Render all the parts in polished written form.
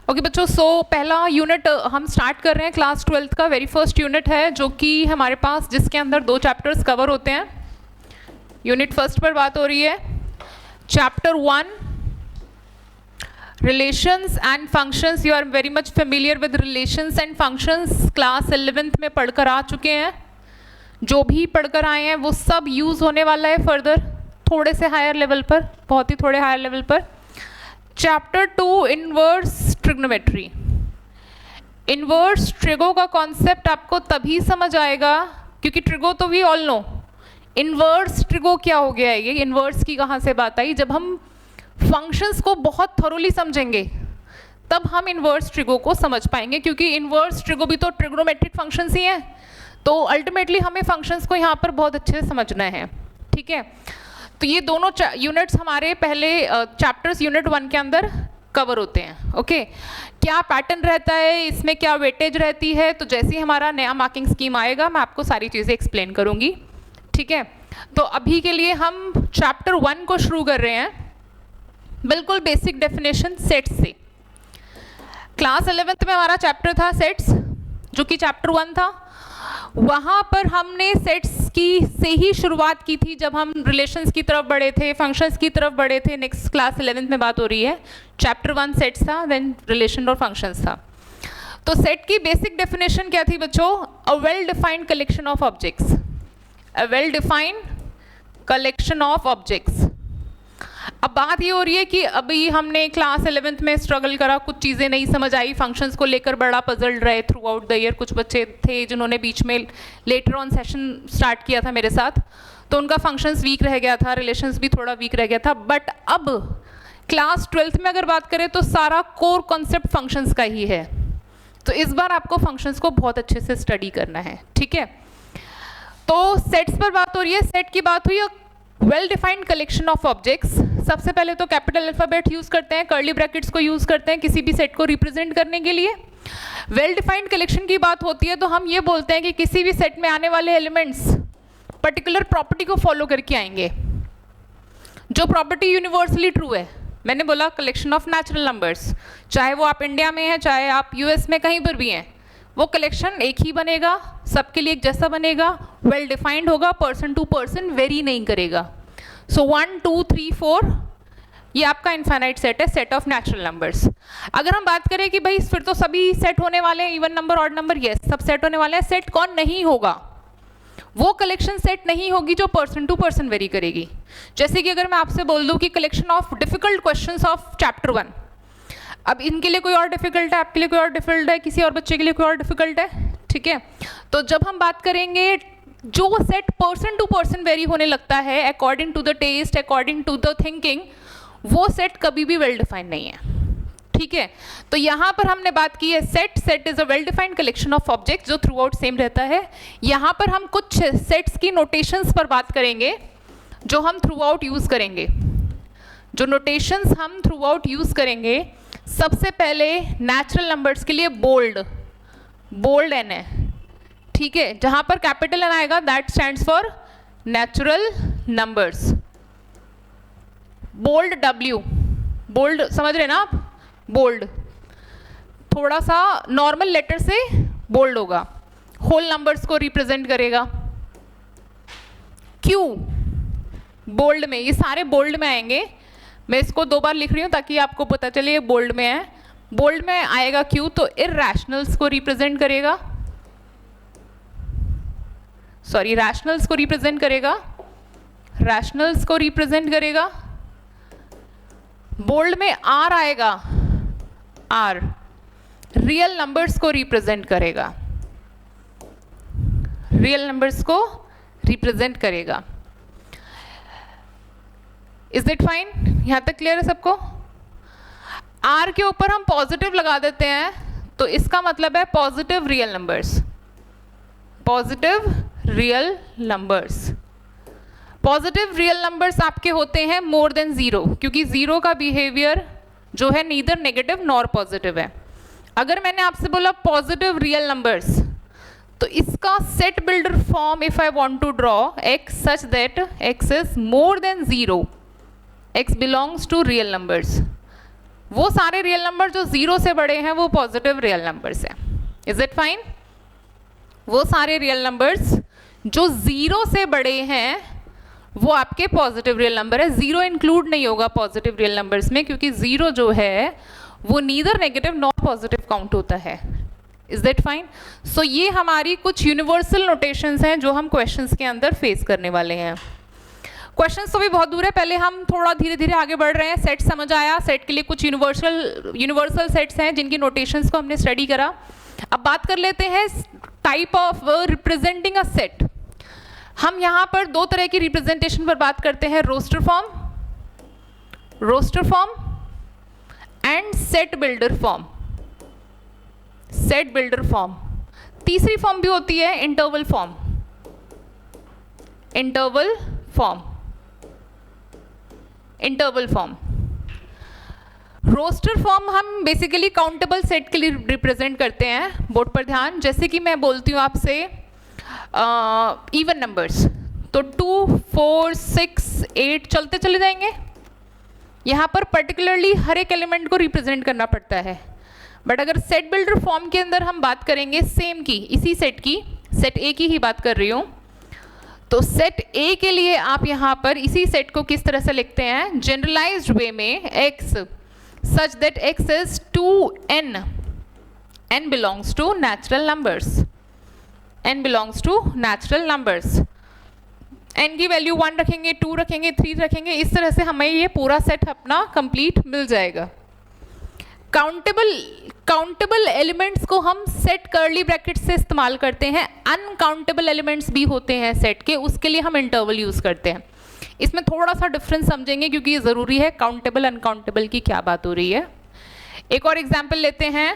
Okay बच्चों, सो पहला unit हम स्टार्ट कर रहे हैं क्लास 12th का। वेरी फर्स्ट यूनिट है जो कि हमारे पास, जिसके अंदर 2 चैप्टर्स कवर होते हैं। यूनिट फर्स्ट पर बात हो रही है। Chapter 1 relations and functions. You are very much familiar with relations and functions, class 11th में पढ़कर आ चुके हैं। जो भी पढ़कर आए हैं वो सब यूज़ होने वाला है फर्दर, थोड़े से हायर लेवल पर, बहुत ही थोड़े हायर लेवल पर। Chapter 2 inverse trigonometry. Inverse trigo का कॉन्सेप्ट आपको तभी समझ आएगा क्योंकि ट्रिगो तो we all know. Inverse trigo क्या हो गया है, ये इनवर्स की कहाँ से बात आई? जब हम फंक्शंस को बहुत थोरोली समझेंगे तब हम इनवर्स ट्रिगो को समझ पाएंगे, क्योंकि इनवर्स ट्रिगो भी तो ट्रिग्नोमेट्रिक फंक्शंस ही हैं। तो अल्टीमेटली हमें फंक्शंस को यहाँ पर बहुत अच्छे से समझना है, ठीक है। तो ये दोनों यूनिट्स हमारे पहले चैप्टर्स यूनिट 1 के अंदर कवर होते हैं। ओके, क्या पैटर्न रहता है इसमें, क्या वेटेज रहती है, तो जैसे ही हमारा नया मार्किंग स्कीम आएगा मैं आपको सारी चीज़ें एक्सप्लेन करूँगी, ठीक है। तो अभी के लिए हम चैप्टर 1 को शुरू कर रहे हैं, बिल्कुल बेसिक डेफिनेशन सेट्स से। क्लास 11th में हमारा चैप्टर था सेट्स, जो कि चैप्टर 1 था। वहाँ पर हमने सेट्स की से ही शुरुआत की थी जब हम रिलेशंस की तरफ बढ़े थे, फंक्शंस की तरफ बढ़े थे। नेक्स्ट क्लास 11th में बात हो रही है। चैप्टर 1 सेट्स था, देन रिलेशन और फंक्शंस था। तो सेट की बेसिक डेफिनेशन क्या थी बच्चों? A well defined collection of objects. A well defined collection of objects. अब बात ये हो रही है कि अभी हमने क्लास 11th में स्ट्रगल करा, कुछ चीज़ें नहीं समझ आई, फंक्शंस को लेकर बड़ा पजल्ड रहे थ्रू आउट द ईयर। कुछ बच्चे थे जिन्होंने बीच में लेटर ऑन सेशन स्टार्ट किया था मेरे साथ, तो उनका फंक्शंस वीक रह गया था, रिलेशंस भी थोड़ा वीक रह गया था। बट अब क्लास 12th में अगर बात करें तो सारा कोर कॉन्सेप्ट फंक्शंस का ही है। तो इस बार आपको फंक्शंस को बहुत अच्छे से स्टडी करना है, ठीक है। तो सेट्स पर बात हो रही है। सेट की बात हुई, well defined collection of objects. सबसे पहले तो कैपिटल अल्फाबेट यूज करते हैं, कर्ली ब्रैकेट्स को यूज करते हैं किसी भी सेट को रिप्रेजेंट करने के लिए। वेल डिफाइंड कलेक्शन की बात होती है तो हम ये बोलते हैं कि किसी भी सेट में आने वाले एलिमेंट्स पर्टिकुलर प्रॉपर्टी को फॉलो करके आएंगे, जो प्रॉपर्टी यूनिवर्सली ट्रू है। मैंने बोला कलेक्शन ऑफ नेचुरल नंबर्स, चाहे वो आप इंडिया में हैं, चाहे आप यूएस में, कहीं पर भी हैं, वो कलेक्शन एक ही बनेगा, सबके लिए एक जैसा बनेगा, वेल डिफाइंड होगा, पर्सन टू पर्सन वेरी नहीं करेगा। सो 1 2 3 4 ये आपका इनफाइनाइट सेट है, सेट ऑफ नेचुरल नंबर्स। अगर हम बात करें कि भाई फिर तो सभी सेट होने वाले हैं, even number odd number, yes सब सेट होने वाले हैं। सेट कौन नहीं होगा? वो कलेक्शन सेट नहीं होगी जो पर्सन टू पर्सन वेरी करेगी। जैसे कि अगर मैं आपसे बोल दूं कि collection of difficult questions of chapter 1, अब इनके लिए कोई और डिफिकल्ट है, आपके लिए कोई और डिफिकल्ट है, किसी और बच्चे के लिए कोई और डिफिकल्ट है, ठीक है। तो जब हम बात करेंगे जो set person to person vary होने लगता है according to the test, according to the thinking, वो सेट कभी भी वेल डिफाइंड नहीं है, ठीक है। तो यहाँ पर हमने बात की है set is a well defined collection of object जो थ्रू आउट सेम रहता है। यहाँ पर हम कुछ सेट्स की नोटेशंस पर बात करेंगे जो हम थ्रू आउट यूज करेंगे, जो नोटेशंस हम थ्रू आउट यूज करेंगे। सबसे पहले नेचुरल नंबर्स के लिए बोल्ड एन है, ठीक है। जहां पर कैपिटल एन आएगा that stands for natural numbers. Bold W, bold समझ रहे ना आप? बोल्ड थोड़ा सा नॉर्मल लेटर से बोल्ड होगा, होल नंबर्स को रिप्रेजेंट करेगा। क्यू बोल्ड में, ये सारे बोल्ड में आएंगे। मैं इसको 2 बार लिख रही हूँ ताकि आपको पता चले ये बोल्ड में है। बोल्ड में आएगा क्यू, तो इरैशनल्स को रिप्रेजेंट करेगा, सॉरी रैशनल्स को रिप्रेजेंट करेगा, रैशनल्स को रिप्रेजेंट करेगा। बोल्ड में आर आएगा, आर रियल नंबर्स को रिप्रेजेंट करेगा, रियल नंबर्स को रिप्रेजेंट करेगा। Is it fine? यहां तक क्लियर है सबको? आर के ऊपर हम पॉजिटिव लगा देते हैं तो इसका मतलब है positive real numbers, positive real numbers. Positive real numbers आपके होते हैं मोर देन 0, क्योंकि 0 का बिहेवियर जो है नीदर नेगेटिव नॉर पॉजिटिव है। अगर मैंने आपसे बोला पॉजिटिव रियल नंबर्स, तो इसका set builder form if I want to draw x such that x is more than 0, x belongs to real numbers. वो सारे रियल नंबर जो 0 से बड़े हैं वो पॉजिटिव रियल नंबर्स हैं। Is it fine? वो सारे रियल नंबर्स जो 0 से बड़े हैं वो आपके पॉजिटिव रियल नंबर है। 0 इंक्लूड नहीं होगा पॉजिटिव रियल नंबर्स में, क्योंकि 0 जो है वो neither negative nor positive count होता है। Is that fine? सो ये हमारी कुछ यूनिवर्सल नोटेशंस हैं जो हम क्वेश्चंस के अंदर फेस करने वाले हैं। क्वेश्चंस तो भी बहुत दूर है, पहले हम थोड़ा धीरे धीरे आगे बढ़ रहे हैं। सेट समझ आया, सेट के लिए कुछ यूनिवर्सल सेट्स हैं जिनकी नोटेशंस को हमने स्टडी करा। अब बात कर लेते हैं type of representing a set. हम यहाँ पर दो तरह की रिप्रेजेंटेशन पर बात करते हैं, roster form and set builder form. तीसरी फॉर्म भी होती है इंटरवल फॉर्म। रोस्टर फॉर्म हम बेसिकली काउंटेबल सेट के लिए रिप्रेजेंट करते हैं। बोर्ड पर ध्यान, जैसे कि मैं बोलती हूँ आपसे इवन नंबर्स, तो 2, 4, 6, 8 चलते चले जाएंगे। यहाँ पर पर्टिकुलरली हर एक एलिमेंट को रिप्रेजेंट करना पड़ता है। बट अगर सेट बिल्डर फॉर्म के अंदर हम बात करेंगे सेम की, इसी सेट की, सेट ए की ही बात कर रही हूँ, तो सेट ए के लिए आप यहाँ पर इसी सेट को किस तरह से लिखते हैं, जनरलाइज्ड वे में x such that x is 2n, n belongs to natural numbers, n belongs to natural numbers, n की वैल्यू 1 रखेंगे, 2 रखेंगे, 3 रखेंगे, इस तरह से हमें ये पूरा सेट अपना कंप्लीट मिल जाएगा। काउंटेबल एलिमेंट्स को हम सेट कर्ली ब्रैकेट से इस्तेमाल करते हैं। अनकाउंटेबल एलिमेंट्स भी होते हैं सेट के, उसके लिए हम इंटरवल यूज करते हैं। इसमें थोड़ा सा डिफरेंस समझेंगे क्योंकि ये ज़रूरी है, काउंटेबल अनकाउंटेबल की क्या बात हो रही है। एक और एग्जाम्पल लेते हैं,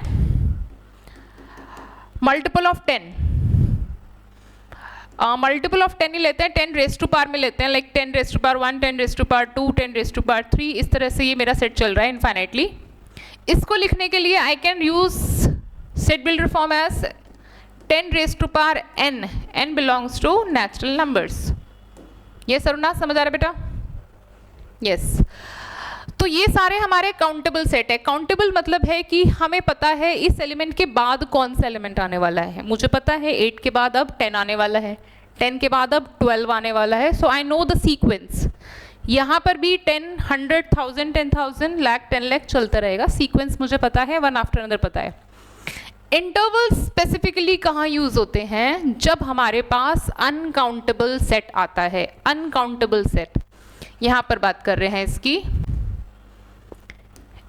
मल्टीपल ऑफ 10। मल्टीपल ऑफ 10 ही लेते हैं, 10 रेज़ टू पावर में लेते हैं, like 10 raise to power 1, 10 raise to power 2, 10 raise to power 3, इस तरह से ये मेरा सेट चल रहा है इनफाइनाइटली। इसको लिखने के लिए I can use set builder form as 10 raise to power n, n belongs to natural numbers. ये सरुना समझ आ रहा है बेटा? यस। तो ये सारे हमारे काउंटेबल सेट है। काउंटेबल मतलब है कि हमें पता है इस एलिमेंट के बाद कौन सा एलिमेंट आने वाला है। मुझे पता है 8 के बाद अब 10 आने वाला है, 10 के बाद अब 12 आने वाला है, सो आई नो द सीक्वेंस। यहाँ पर भी 10, 100, 1000, 10,000, लाख, 10 लाख चलता रहेगा। सीक्वेंस मुझे पता है, वन आफ्टर अनदर पता है। इंटरवल स्पेसिफिकली कहाँ यूज होते हैं, जब हमारे पास अनकाउंटेबल सेट आता है। अनकाउंटेबल सेट यहाँ पर बात कर रहे हैं, इसकी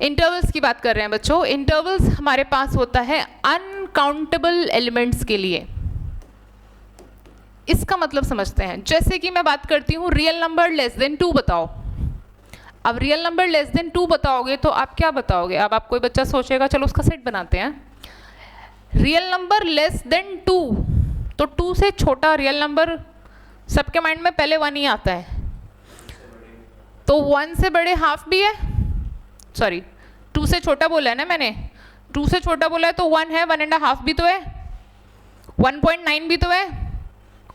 इंटरवल्स की बात कर रहे हैं बच्चों। इंटरवल्स हमारे पास होता है अनकाउंटेबल एलिमेंट्स के लिए। इसका मतलब समझते हैं, जैसे कि मैं बात करती हूँ रियल नंबर लेस देन 2 बताओ। अब रियल नंबर लेस देन 2 बताओगे तो आप क्या बताओगे? अब आप कोई बच्चा सोचेगा चलो उसका सेट बनाते हैं। रियल नंबर लेस देन 2, तो 2 से छोटा रियल नंबर सबके माइंड में पहले 1 ही आता है, तो 1 से बड़े हाफ भी है, सॉरी 2 से छोटा बोला है ना मैंने, 2 से छोटा बोला है तो 1 है, 1.5 भी तो है, 1.9 भी तो है,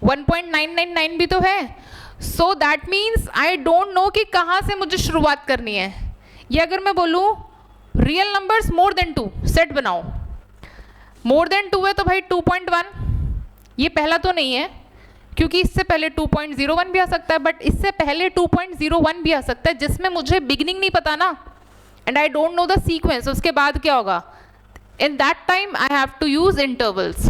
1.999 भी तो है। So that means I don't no कि कहाँ से मुझे शुरुआत करनी है। ये अगर मैं बोलूँ रियल नंबर्स मोर देन 2 सेट बनाओ, मोर देन 2 है तो भाई 2.1, ये पहला तो नहीं है क्योंकि इससे पहले 2.01 भी आ सकता है, बट इससे पहले 2.01 भी आ सकता है जिसमें मुझे बिगिनिंग नहीं पता ना, and I don't know the sequence. उसके बाद क्या होगा? In that time I have to use intervals.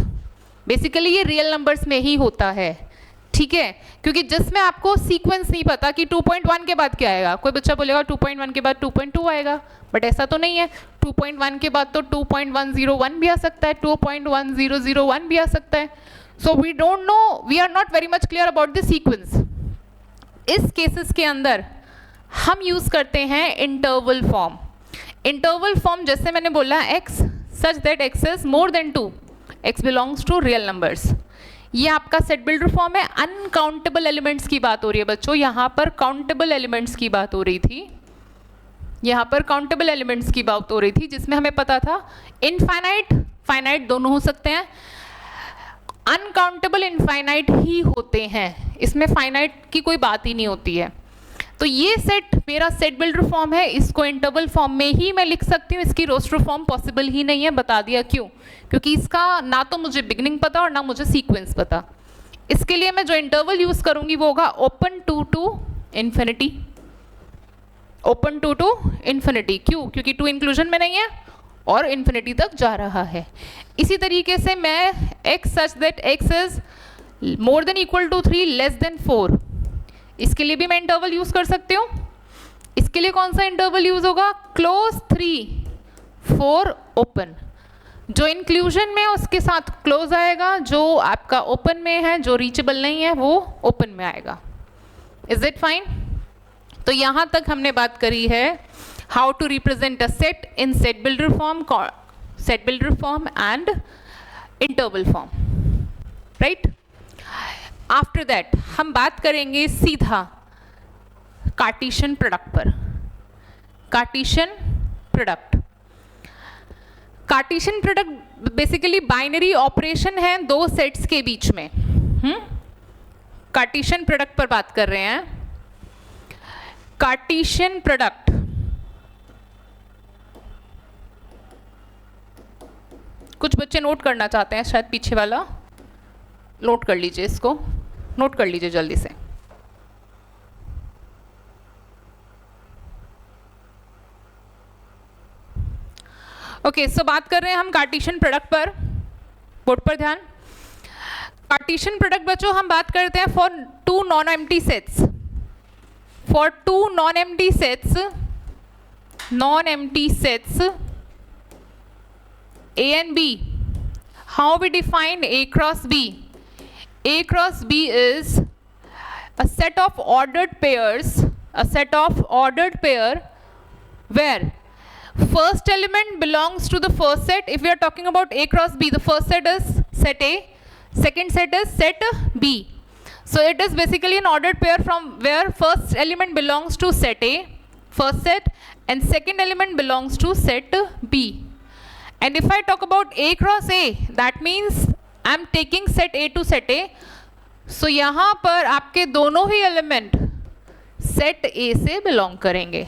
Basically ये रियल नंबर्स में ही होता है, ठीक है, क्योंकि जिसमें आपको सीक्वेंस नहीं पता कि 2.1 के बाद क्या आएगा। कोई बच्चा बोलेगा 2.1 के बाद 2.2 आएगा, बट ऐसा तो नहीं है। 2.1 के बाद तो 2.101 भी आ सकता है, 2.1001 भी आ सकता है। So we don't know, we are not very much clear about the sequence. इस केसेस के अंदर हम यूज करते हैं इंटरवल फॉर्म। इंटरवल फॉर्म जैसे मैंने बोला x such that x is more than 2, x belongs to real numbers. ये आपका सेट बिल्डर फॉर्म है। अनकाउंटेबल एलिमेंट्स की बात हो रही है बच्चों, यहाँ पर काउंटेबल एलिमेंट्स की बात हो रही थी, यहाँ पर काउंटेबल एलिमेंट्स की बात हो रही थी जिसमें हमें पता था इनफाइनाइट फाइनाइट दोनों हो सकते हैं, अनकाउंटेबल इनफाइनाइट ही होते हैं, इसमें फाइनाइट की कोई बात ही नहीं होती है। तो ये सेट मेरा सेट बिल्डर फॉर्म है, इसको इंटरवल फॉर्म में ही मैं लिख सकती हूँ, इसकी रोस्टर फॉर्म पॉसिबल ही नहीं है। बता दिया क्यों? क्योंकि इसका ना तो मुझे बिगनिंग पता और ना मुझे सीक्वेंस पता। इसके लिए मैं जो इंटरवल यूज करूंगी वो होगा open to infinity, open to infinity. क्यों? क्योंकि टू इंक्लूजन में नहीं है और इन्फिनिटी तक जा रहा है। इसी तरीके से मैं x such that x is more than equal to 3 less than 4, इसके लिए भी मैं इंटरवल यूज कर सकती हूँ। इसके लिए कौन सा इंटरवल यूज होगा? Close 3 4 open. जो इंक्लूजन में है उसके साथ क्लोज आएगा, जो आपका ओपन में है, जो रीचेबल नहीं है वो ओपन में आएगा। Is it fine? तो यहाँ तक हमने बात करी है how to represent a set in set builder form and interval form, right? After that हम बात करेंगे सीधा कार्टेशियन प्रोडक्ट पर। Cartesian product basically binary operation है दो सेट्स के बीच में। कार्टेशियन प्रोडक्ट पर बात कर रहे हैं। कार्टेशियन प्रोडक्ट कुछ बच्चे नोट करना चाहते हैं, शायद पीछे वाला नोट कर लीजिए, इसको नोट कर लीजिए जल्दी से। ओके, सो बात कर रहे हैं हम कार्टेशियन प्रोडक्ट पर। बोर्ड पर ध्यान। कार्टेशियन प्रोडक्ट बच्चों हम बात करते हैं for two non empty sets. For two non empty sets A and B, how we define A cross B? A cross B is a set of ordered pairs, where first element belongs to the first set. If we are talking about A cross B, the first set is set A, second set is set B. So it is basically an ordered pair from where first element belongs to set A, first set, and second element belongs to set B. And if I talk about A cross A, that means I am taking set A to set A. So यहाँ पर आपके दोनों ही element set A से belong करेंगे।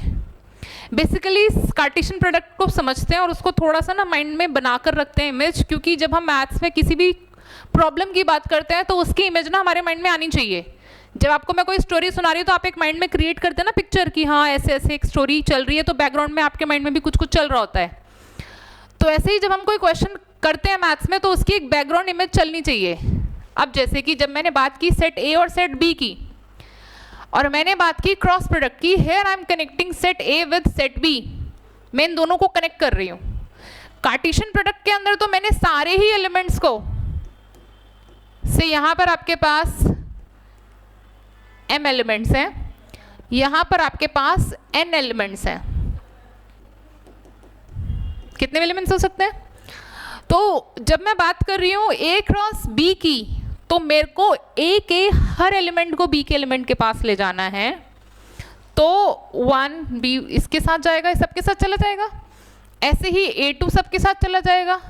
Basically Cartesian product को समझते हैं और उसको थोड़ा सा ना माइंड में बनाकर रखते हैं इमेज, क्योंकि जब हम मैथ्स में किसी भी प्रॉब्लम की बात करते हैं तो उसकी इमेज ना हमारे माइंड में आनी चाहिए। जब आपको मैं कोई स्टोरी सुना रही हूँ तो आप एक माइंड में क्रिएट करते हैं ना पिक्चर की, हाँ ऐसे ऐसे एक स्टोरी चल रही है, तो बैकग्राउंड में आपके माइंड में भी कुछ कुछ चल रहा होता है। तो ऐसे ही जब हम कोई क्वेश्चन करते हैं मैथ्स में तो उसकी एक बैकग्राउंड इमेज चलनी चाहिए। अब जैसे कि जब मैंने बात की सेट ए और सेट बी की, और मैंने बात की क्रॉस प्रोडक्ट की, here I am connecting set A with set B, मैं इन दोनों को कनेक्ट कर रही हूँ। कार्टेशियन प्रोडक्ट के अंदर तो मैंने सारे ही एलिमेंट्स को से, यहाँ पर आपके पास m एलिमेंट्स हैं, यहाँ पर आपके पास n एलिमेंट्स हैं। कितने एलिमेंट्स हो सकते हैं? तो जब मैं बात कर रही हूँ A क्रॉस B की, तो मेरे को A के हर एलिमेंट को B के एलिमेंट के पास ले जाना है। तो 1 B इसके साथ जाएगा, सबके साथ चला जाएगा, ऐसे ही A2 सबके साथ चला जाएगा।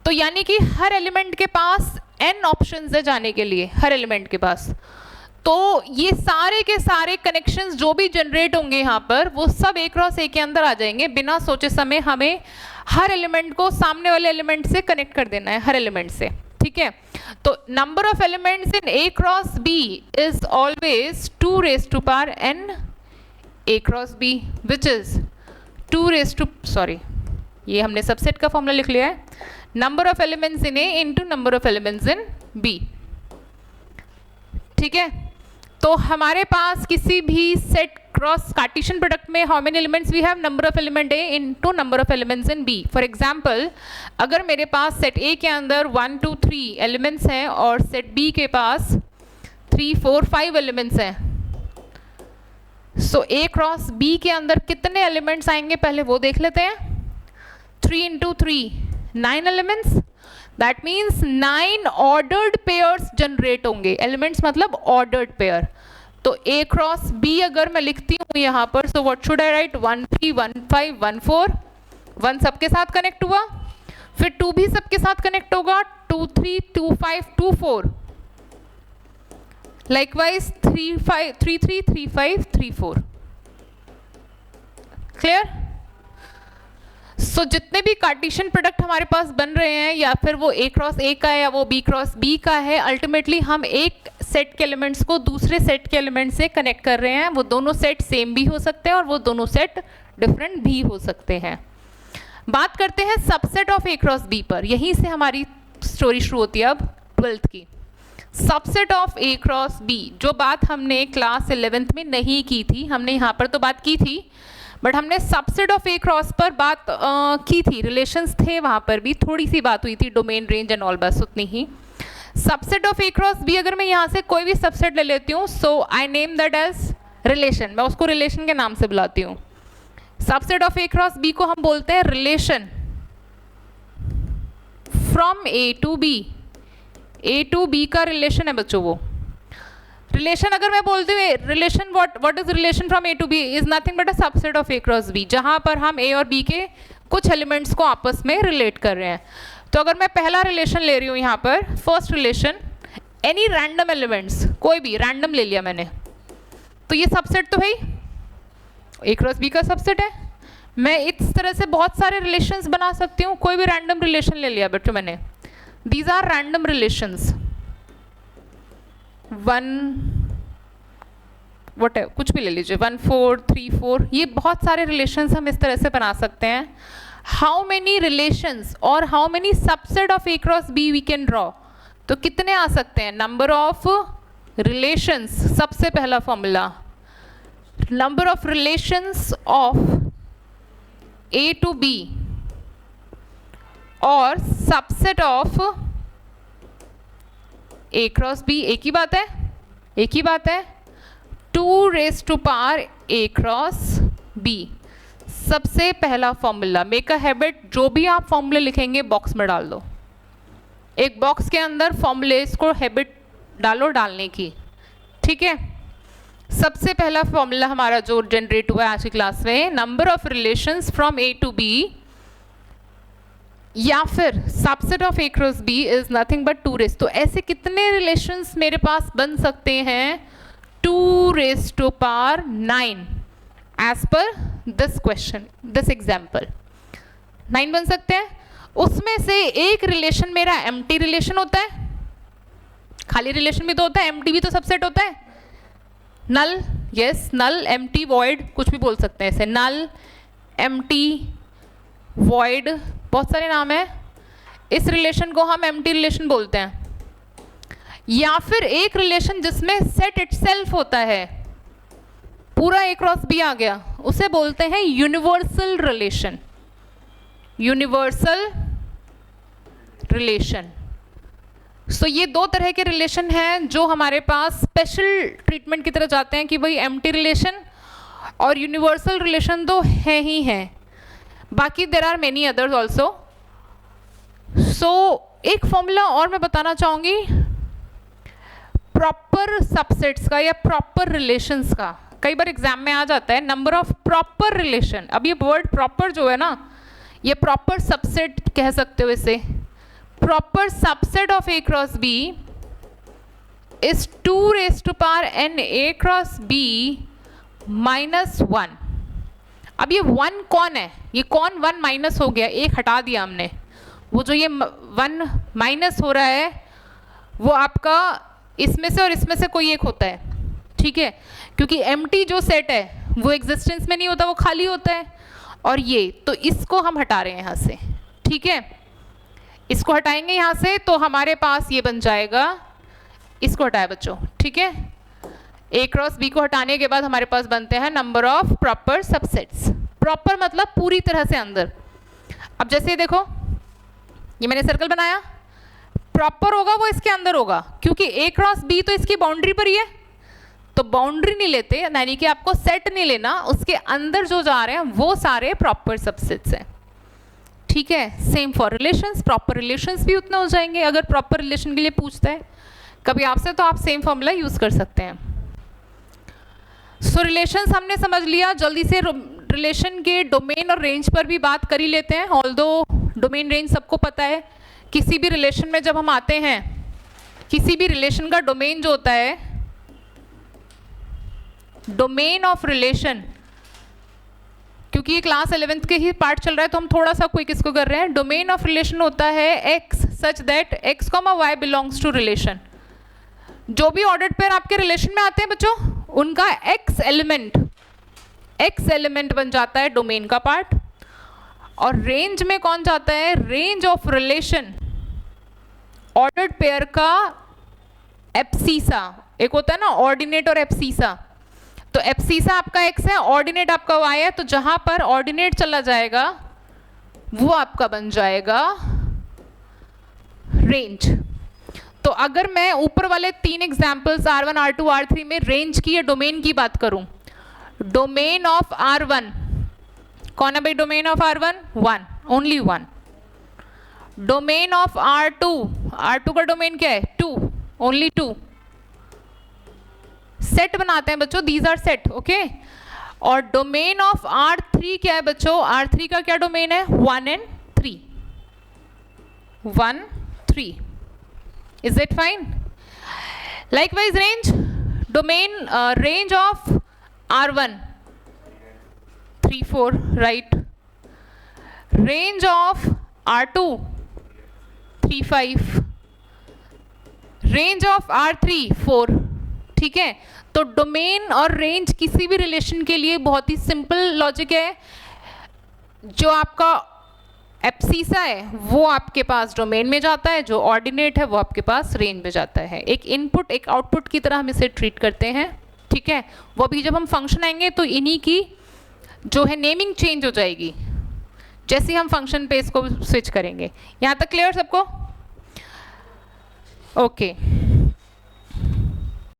तो यानी कि हर एलिमेंट के पास n ऑप्शंस है जाने के लिए, हर एलिमेंट के पास। तो ये सारे के सारे कनेक्शंस जो भी जनरेट होंगे यहाँ पर, वो सब A क्रॉस A के अंदर आ जाएंगे। बिना सोचे समय हमें हर एलिमेंट को सामने वाले एलिमेंट से कनेक्ट कर देना है, हर एलिमेंट से, ठीक है? तो number of elements in A cross B is always 2 raise to power n A cross B, which is 2 raise to, sorry ये हमने सबसेट का फॉर्मूला लिख लिया है, number of elements in A into number of elements in B, ठीक है? तो हमारे पास किसी भी सेट क्रॉस कार्टेशियन प्रोडक्ट में how many elements we have, number of element A into number of elements in B। For example अगर मेरे पास सेट A के अंदर 1 2 3 एलिमेंट्स हैं और सेट B के पास 3 4 5 एलिमेंट्स हैं, सो A क्रॉस B के अंदर कितने एलिमेंट्स आएंगे पहले वो देख लेते हैं। 3 into 3 9 elements, that means 9 ordered pairs generate होंगे। एलिमेंट्स मतलब ऑर्डर्ड पेयर। तो A क्रॉस B अगर मैं लिखती हूँ यहाँ पर, so what should I right, 1 3 1 5 1 4, 1 सबके साथ कनेक्ट हुआ, फिर 2 भी सबके साथ कनेक्ट होगा, 2 3 2 5 2 4, लाइकवाइज 3 5 3 3 3 5 3 4। क्लियर? सो जितने भी कार्टेशियन प्रोडक्ट हमारे पास बन रहे हैं, या फिर वो A क्रॉस A का है या वो B क्रॉस B का है, अल्टीमेटली हम एक सेट के एलिमेंट्स को दूसरे सेट के एलिमेंट से कनेक्ट कर रहे हैं। वो दोनों सेट सेम भी हो सकते हैं और वो दोनों सेट डिफरेंट भी हो सकते हैं। बात करते हैं subset of A cross B पर। यहीं से हमारी स्टोरी शुरू होती है अब 12th की। Subset of A cross B, जो बात हमने क्लास 11th में नहीं की थी, हमने यहाँ पर तो बात की थी, बट हमने सबसेट ऑफ A क्रॉस पर बात की थी। रिलेशंस थे वहाँ पर भी, थोड़ी सी बात हुई थी, डोमेन रेंज एंड ऑल, बस उतनी ही। Subset of A cross B, अगर मैं यहाँ से कोई भी सबसेट ले लेती हूँ, so I name that as relation. मैं उसको रिलेशन के नाम से बुलाती हूँ। Subset of A cross B को हम बोलते हैं relation from A to B। A to B का रिलेशन है बच्चों वो। रिलेशन अगर मैं बोलती हूँ relation, what is relation from A to B is nothing but a subset of A cross B, जहाँ पर हम A और B के कुछ एलिमेंट्स को आपस में रिलेट कर रहे हैं। तो अगर मैं पहला रिलेशन ले रही हूँ यहाँ पर, first relation, any random elements, कोई भी रैंडम ले लिया मैंने, तो ये सबसेट तो है ही, A क्रॉस B का सबसेट है। मैं इस तरह से बहुत सारे रिलेशंस बना सकती हूँ। कोई भी रैंडम रिलेशन ले लिया बच्चों मैंने, दीज आर रैंडम रिलेशंस, कुछ भी ले लीजिए, 1 4 3 4, ये बहुत सारे रिलेशंस हम इस तरह से बना सकते हैं। हाउ मेनी रिलेशंस और how many subset of A cross B we can draw, तो कितने आ सकते हैं? नंबर ऑफ रिलेशंस, सबसे पहला formula, number of relations of A to B और subset of A cross B, एक ही बात है, एक ही बात है। 2 raise to power A cross B, सबसे पहला फॉर्मूला। मेक अ हैबिट, जो भी आप फॉर्मूले लिखेंगे बॉक्स में डाल दो। एक बॉक्स के अंदर फॉर्मूलेस को हैबिट डालो डालने की, ठीक है। सबसे पहला फॉर्मूला हमारा जो जनरेट हुआ है आज की क्लास में, number of relations from A to B, या फिर subset of A cross B is nothing but 2 raise. तो ऐसे कितने रिलेशंस मेरे पास बन सकते हैं? 2 raise to power 9 as per this question, this example, 9 बन सकते हैं। उसमें से एक रिलेशन मेरा एम्प्टी रिलेशन होता है, खाली रिलेशन भी तो होता है, एम्प्टी भी तो सबसेट होता है। नल, यस, नल, एम्प्टी, वॉइड, कुछ भी बोल सकते हैं ऐसे, नल, एम्प्टी, वॉइड, बहुत सारे नाम है। इस रिलेशन को हम एम्प्टी रिलेशन बोलते हैं। या फिर एक रिलेशन जिसमें सेट इटसेल्फ होता है, पूरा A क्रॉस B आ गया, उसे बोलते हैं यूनिवर्सल रिलेशन, यूनिवर्सल रिलेशन। सो ये दो तरह के रिलेशन हैं जो हमारे पास स्पेशल ट्रीटमेंट की तरह जाते हैं कि भाई एम्प्टी रिलेशन और यूनिवर्सल रिलेशन तो है ही हैं, बाकी there are many others also. So एक फॉर्मूला और मैं बताना चाहूँगी प्रॉपर सबसेट्स का या प्रॉपर रिलेशंस का, कई बार एग्जाम में आ जाता है, नंबर ऑफ प्रॉपर रिलेशन। अब ये वर्ड प्रॉपर जो है ना, ये प्रॉपर सबसेट कह सकते हो इसे। Proper subset of A cross B is 2 raise to power n A cross B minus 1। अब ये 1 कौन है? ये कौन 1 माइनस हो गया? एक हटा दिया हमने, वो जो ये 1 माइनस हो रहा है वो आपका इसमें से और इसमें से कोई एक होता है, ठीक है, क्योंकि एम्प्टी जो सेट है वो एग्जिस्टेंस में नहीं होता, वो खाली होता है। और ये तो इसको हम हटा रहे हैं यहाँ से, ठीक है, इसको हटाएंगे यहाँ से तो हमारे पास ये बन जाएगा, इसको हटाए बच्चों, ठीक है। A क्रॉस B को हटाने के बाद हमारे पास बनते हैं number of proper subsets. Proper मतलब पूरी तरह से अंदर। अब जैसे देखो, ये मैंने सर्कल बनाया, प्रॉपर होगा वो इसके अंदर होगा, क्योंकि A क्रॉस B तो इसकी बाउंड्री पर ही है, तो बाउंड्री नहीं लेते, यानी कि आपको सेट नहीं लेना, उसके अंदर जो जा रहे हैं वो सारे प्रॉपर सबसेट्स हैं, ठीक है। Same for relations, proper relations भी उतने हो जाएंगे। अगर प्रॉपर रिलेशन के लिए पूछता है कभी आपसे तो आप सेम फॉर्मूला यूज कर सकते हैं। सो रिलेशंस हमने समझ लिया। जल्दी से रिलेशन के डोमेन और रेंज पर भी बात कर ही लेते हैं। ऑल्दो डोमेन रेंज सबको पता है, किसी भी रिलेशन में जब हम आते हैं, किसी भी रिलेशन का डोमेन जो होता है डोमेन ऑफ रिलेशन, क्योंकि ये क्लास 11th के ही पार्ट चल रहा है तो हम थोड़ा सा क्विक इसको कर रहे हैं। डोमेन ऑफ रिलेशन होता है x such that x comma y belongs to relation. जो भी ऑर्डर्ड पेयर आपके रिलेशन में आते हैं बच्चों, उनका एक्स एलिमेंट बन जाता है डोमेन का पार्ट। और रेंज में कौन जाता है? Range of relation ordered pair का एब्सीसा। एक होता है ना ऑर्डिनेट और एब्सीसा, तो एब्सीसा आपका एक्स है, ऑर्डिनेट आपका वाई है, तो जहां पर ऑर्डिनेट चला जाएगा वो आपका बन जाएगा रेंज। तो अगर मैं ऊपर वाले 3 एग्जाम्पल्स R1, R2, R3 में रेंज की या डोमेन की बात करूं, डोमेन ऑफ R1 कौन है भाई? Domain of R1 1, only 1। Domain of R2 का डोमेन क्या है? 2, ओनली 2। सेट बनाते हैं बच्चों, दीज आर सेट, ओके। और डोमेन ऑफ R3 क्या है बच्चों? R3 का क्या डोमेन है? 1 and 3, 1, 3। Is it fine? Likewise range, domain range of R1 3, 4, right? Range of R2 3, 5, range of R3 4, ठीक है। तो डोमेन और रेंज किसी भी रिलेशन के लिए बहुत ही सिंपल लॉजिक है। जो आपका एब्सीसा है वो आपके पास डोमेन में जाता है, जो ऑर्डिनेट है वो आपके पास रेंज में जाता है। एक इनपुट एक आउटपुट की तरह हम इसे ट्रीट करते हैं, ठीक है। वो भी जब हम फंक्शन आएंगे तो इन्हीं की जो है नेमिंग चेंज हो जाएगी जैसे ही हम फंक्शन पे इसको स्विच करेंगे। यहाँ तक क्लियर सबको? ओके।